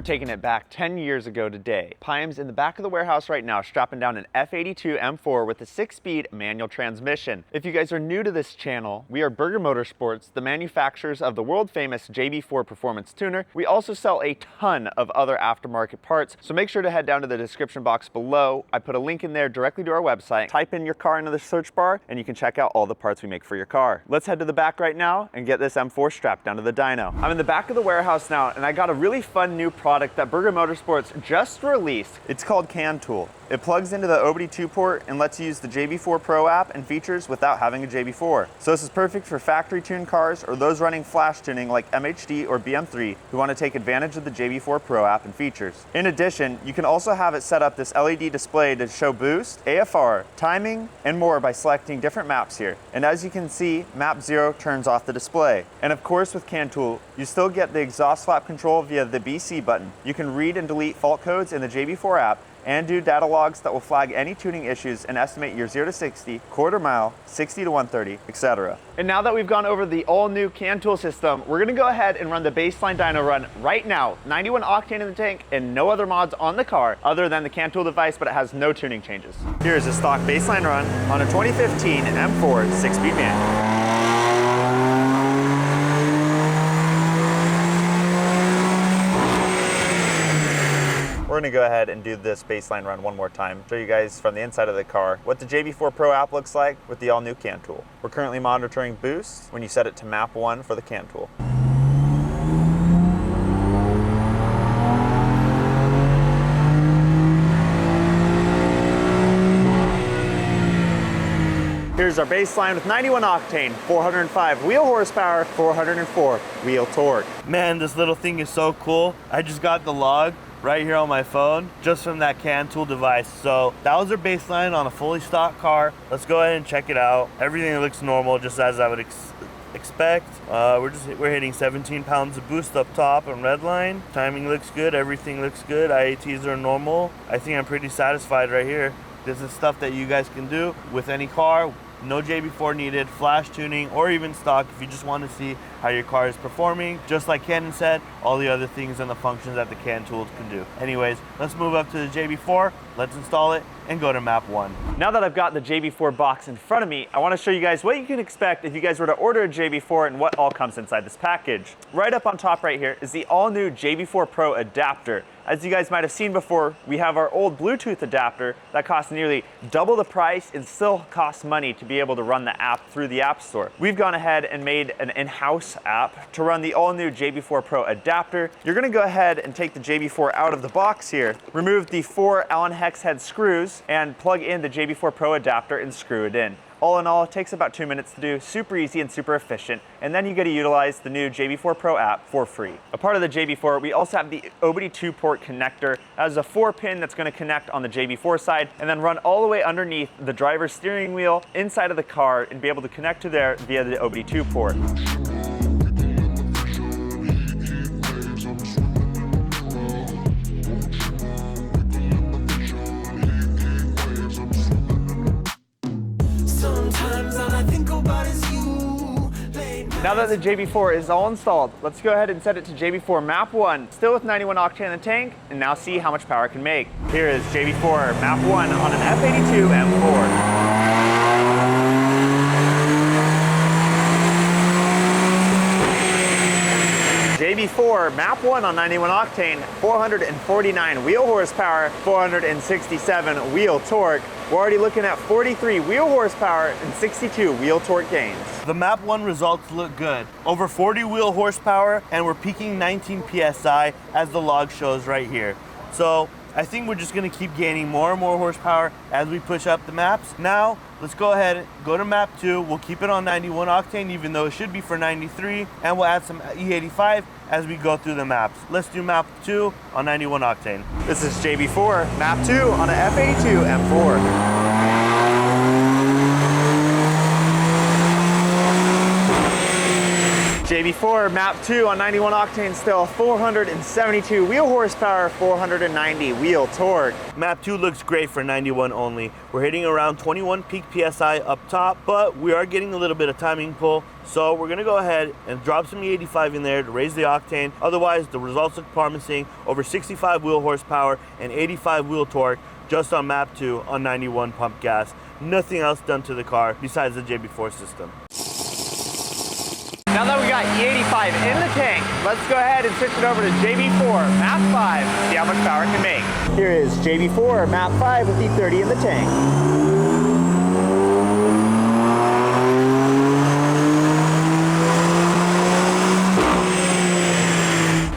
taking it back 10 years ago today. Piam's in the back of the warehouse right now, strapping down an F82 M4 with a 6-speed manual transmission. If you guys are new to this channel, we are Burger Motorsports, the manufacturers of the world famous JB4 Performance Tuner. We also sell a ton of other aftermarket parts, so make sure to head down to the description box below. I put a link in there directly to our website. Type in your car into the search bar and you can check out all the parts we make for your car. Let's head to the back right now and get this M4 strapped down to the dyno. I'm in the back of the warehouse now, and I got a really fun new product that Burger Motorsports just released. It's called Can Tool. It plugs into the OBD2 port and lets you use the JB4 Pro app and features without having a JB4. So this is perfect for factory tuned cars or those running flash tuning like MHD or BM3 who want to take advantage of the JB4 Pro app and features. In addition, you can also have it set up this LED display to show boost, AFR, timing, and more by selecting different maps here. And as you can see, map 0 turns off the display. And of course with Can Tool, you still get the exhaust flap control via the BC button. You can read and delete fault codes in the JB4 app and do data logs that will flag any tuning issues and estimate your 0 to 60, quarter mile, 60 to 130, etc. And now that we've gone over the all-new Can Tool system, we're gonna go ahead and run the baseline dyno run right now. 91 octane in the tank and no other mods on the car other than the Can Tool device, but it has no tuning changes. Here's a stock baseline run on a 2015 M4 6-speed manual. We're gonna go ahead and do this baseline run one more time, show you guys from the inside of the car what the JB4 Pro app looks like with the all-new Can Tool. We're currently monitoring boost when you set it to map 1 for the Can Tool. Here's our baseline with 91 octane, 405 wheel horsepower, 404 wheel torque. Man, this little thing is so cool. I just got the log right here on my phone just from that Can Tool device. So that was our baseline on a fully stock car. Let's go ahead and check it out. Everything looks normal, just as I would expect. We're hitting 17 pounds of boost up top on red line. Timing looks good, everything looks good. IATs are normal. I think I'm pretty satisfied right here. This is stuff that you guys can do with any car. No JB4 needed, flash tuning, or even stock if you just want to see how your car is performing. Just like Ken said, all the other things and the functions that the Can Tool can do. Anyways, let's move up to the JB4, let's install it, and go to map 1. Now that I've got the JB4 box in front of me, I want to show you guys what you can expect if you guys were to order a JB4 and what all comes inside this package. Right up on top right here is the all-new JB4 Pro adapter. As you guys might have seen before, we have our old Bluetooth adapter that costs nearly double the price and still costs money to be able to run the app through the App Store. We've gone ahead and made an in-house app to run the all-new JB4 Pro adapter. You're gonna go ahead and take the JB4 out of the box here, remove the 4 Allen hex head screws, and plug in the JB4 Pro adapter and screw it in. All in all, it takes about 2 minutes to do, super easy and super efficient, and then you get to utilize the new JB4 Pro app for free. A part of the JB4, we also have the OBD2 port connector. That is a 4-pin that's going to connect on the JB4 side and then run all the way underneath the driver's steering wheel inside of the car and be able to connect to there via the OBD2 port. Now that the JB4 is all installed, let's go ahead and set it to JB4 Map 1, still with 91 octane in the tank, and now see how much power it can make. Here is JB4 Map 1 on an F82 M4. JB4 Map 1 on 91 octane, 449 wheel horsepower, 467 wheel torque. We're already looking at 43 wheel horsepower and 62 wheel torque gains. The Map 1 results look good. Over 40 wheel horsepower, and we're peaking 19 PSI as the log shows right here. So I think we're just gonna keep gaining more and more horsepower as we push up the maps. Now, let's go ahead and go to map 2. We'll keep it on 91 octane, even though it should be for 93, and we'll add some E85 as we go through the maps. Let's do map 2 on 91 octane. This is JB4 Map 2 on an F82 M4. JB4 JB4 Map 2 on 91 octane still, 472 wheel horsepower, 490 wheel torque. Map 2 looks great for 91 only. We're hitting around 21 peak PSI up top, but we are getting a little bit of timing pull. So we're gonna go ahead and drop some E85 in there to raise the octane. Otherwise, the results look promising. Over 65 wheel horsepower and 85 wheel torque just on Map 2 on 91 pump gas. Nothing else done to the car besides the JB4 system. Now that we got E85 in the tank, let's go ahead and switch it over to JB4 Map 5, see how much power it can make. Here is JB4 Map 5 with E30 in the tank.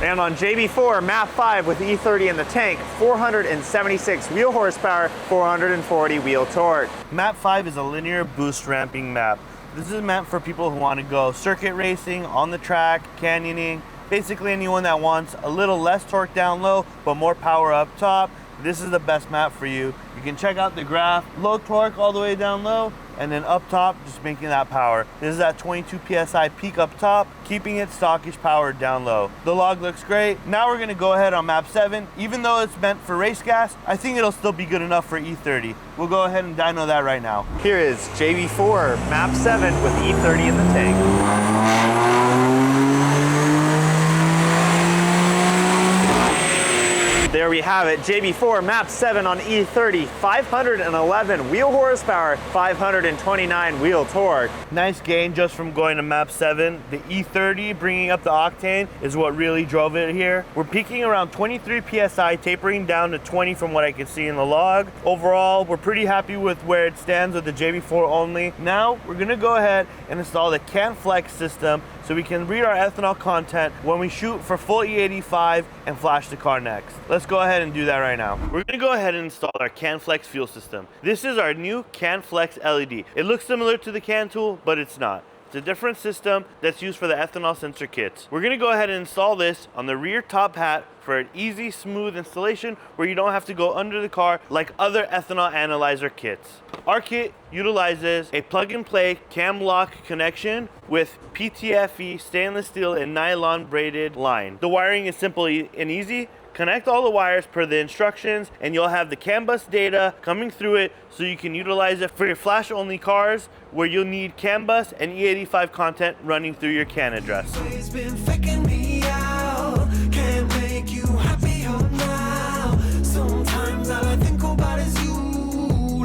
And on JB4 Map 5 with E30 in the tank, 476 wheel horsepower, 440 wheel torque. Map 5 is a linear boost ramping map. This is a map for people who want to go circuit racing, on the track, canyoning, basically anyone that wants a little less torque down low, but more power up top. This is the best map for you. You can check out the graph, low torque all the way down low, and then up top, just making that power. This is at 22 PSI peak up top, keeping it stockish power down low. The log looks great. Now we're gonna go ahead on Map 7. Even though it's meant for race gas, I think it'll still be good enough for E30. We'll go ahead and dyno that right now. Here is JB4 Map 7 with E30 in the tank. There we have it, JB4 Map 7 on E30, 511 wheel horsepower, 529 wheel torque. Nice gain just from going to Map 7. The E30 bringing up the octane is what really drove it here. We're peaking around 23 PSI, tapering down to 20 from what I can see in the log. Overall, we're pretty happy with where it stands with the JB4 only. Now, we're gonna go ahead and install the CanFlex system so we can read our ethanol content when we shoot for full E85 and flash the car next. Let's go ahead and do that right now. We're gonna go ahead and install our CanFlex fuel system. This is our new CanFlex LED. It looks similar to the Can tool, but it's not. It's a different system that's used for the ethanol sensor kits. We're gonna go ahead and install this on the rear top hat for an easy, smooth installation where you don't have to go under the car like other ethanol analyzer kits. Our kit utilizes a plug-and-play cam lock connection with PTFE stainless steel and nylon braided line. The wiring is simple and easy. Connect all the wires per the instructions and you'll have the CAN bus data coming through it so you can utilize it for your flash only cars where you'll need CAN bus and E85 content running through your CAN address. Sometimes all I think about is you.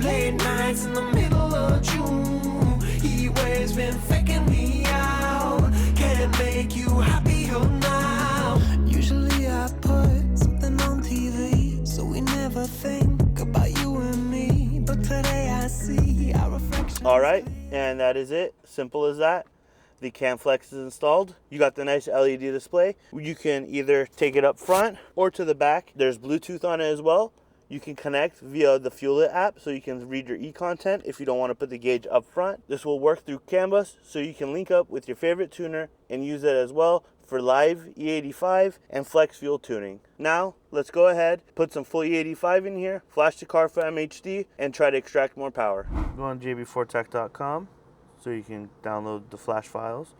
Late nights in the middle of June. He always been faking me out. Can't make you happier now. Usually I put something on TV, so we never think about you and me. But today I see our reflection. All right, and that is it. Simple as that. The CanFlex is installed. You got the nice LED display. You can either take it up front or to the back. There's Bluetooth on it as well. You can connect via the Fuel It app so you can read your e-content if you don't want to put the gauge up front. This will work through CAN bus so you can link up with your favorite tuner and use it as well for live E85 and flex fuel tuning. Now, let's go ahead, put some full E85 in here, flash the car for MHD, and try to extract more power. Go on JB4Tech.com. so you can download the flash files.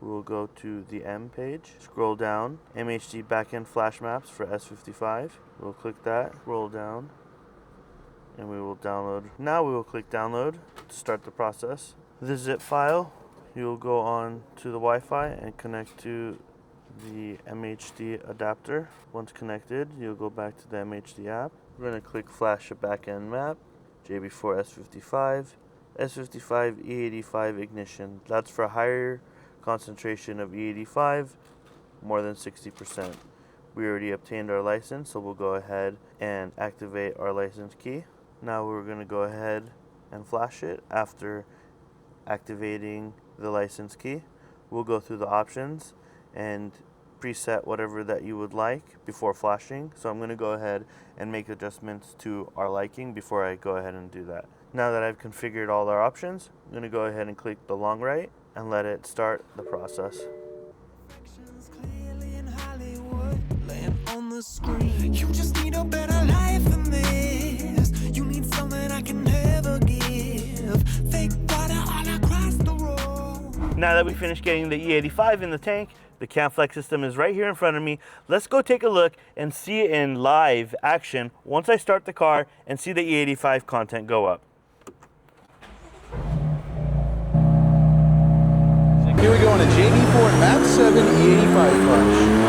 We will go to the M page, scroll down, MHD backend flash maps for S55. We'll click that, scroll down, and we will download. Now we will click download to start the process. The zip file, you'll go on to the Wi-Fi and connect to the MHD adapter. Once connected, you'll go back to the MHD app. We're gonna click flash a backend map, JB4 S55. S55 E85 ignition. That's for higher concentration of E85, more than 60%. We already obtained our license, so we'll go ahead and activate our license key. Now we're going to go ahead and flash it. After activating the license key, we'll go through the options and preset whatever that you would like before flashing. So I'm going to go ahead and make adjustments to our liking before I go ahead and do that. Now that I've configured all our options, I'm going to go ahead and click the long right and let it start the process. You just need a better life than this. You need something I can never give. Fake water all across the road. Now that we finished getting the E85 in the tank, The cam flex system is right here in front of me. Let's go take a look and see it in live action once I start the car and see the E85 content go up. Here we go on a JB4 Map 7 E85 clutch.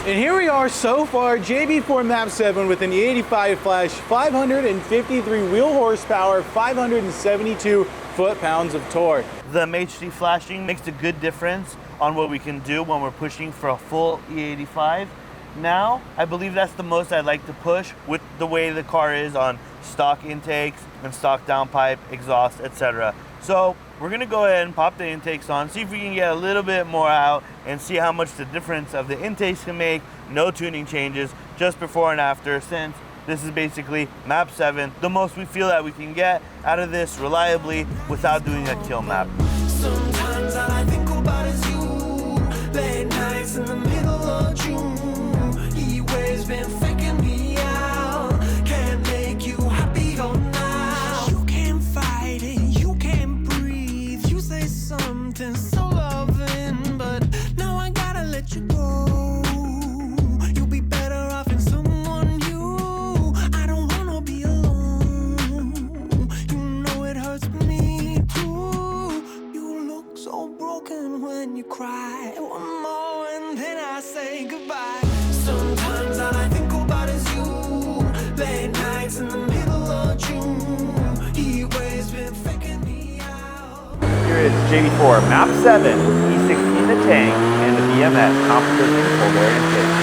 And here we are so far, JB4 Map 7 with an E85 flash, 553 wheel horsepower, 572 foot-pounds of torque. The MHD flashing makes a good difference on what we can do when we're pushing for a full E85. Now, I believe that's the most I'd like to push with the way the car is on stock intakes and stock downpipe, exhaust, etc. So we're gonna go ahead and pop the intakes on, see if we can get a little bit more out and see how much the difference of the intakes can make. No tuning changes, just before and after, since this is basically Map 7, the most we feel that we can get out of this reliably without doing a kill map. Sometimes all I think about is you. Late nights in the middle of June. He waves been faking me out. Can't make you happy all night. You can't fight it, you can't breathe. You say something so loving, but now I gotta let you go. You'll be better off in someone new. I don't wanna be alone. You know it hurts me too. You look so broken when you cry. One more and then I say goodbye. Sometimes all I think about is you. Late nights in the middle of June. He always been faking me out. Here is JB4 Map 7 with E60 in the tank and the BMS composition cold air intake.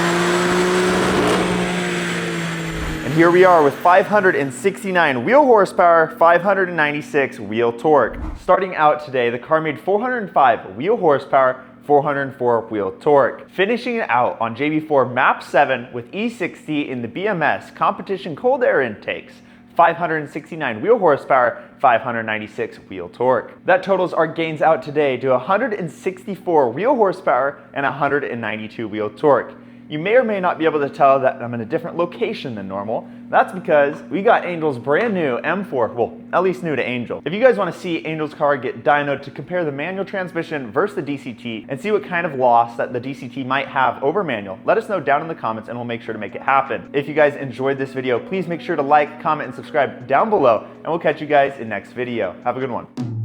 And here we are with 569 wheel horsepower, 596 wheel torque. Starting out today, the car made 405 wheel horsepower, 404 wheel torque. Finishing it out on JB4 Map 7 with E60 in the BMS competition cold air intakes, 569 wheel horsepower, 596 wheel torque. That totals our gains out today to 164 wheel horsepower and 192 wheel torque. You may or may not be able to tell that I'm in a different location than normal. That's because we got Angel's brand new M4, well, at least new to Angel. If you guys want to see Angel's car get dynoed to compare the manual transmission versus the DCT and see what kind of loss that the DCT might have over manual, let us know down in the comments and we'll make sure to make it happen. If you guys enjoyed this video, please make sure to like, comment, and subscribe down below, and we'll catch you guys in next video. Have a good one.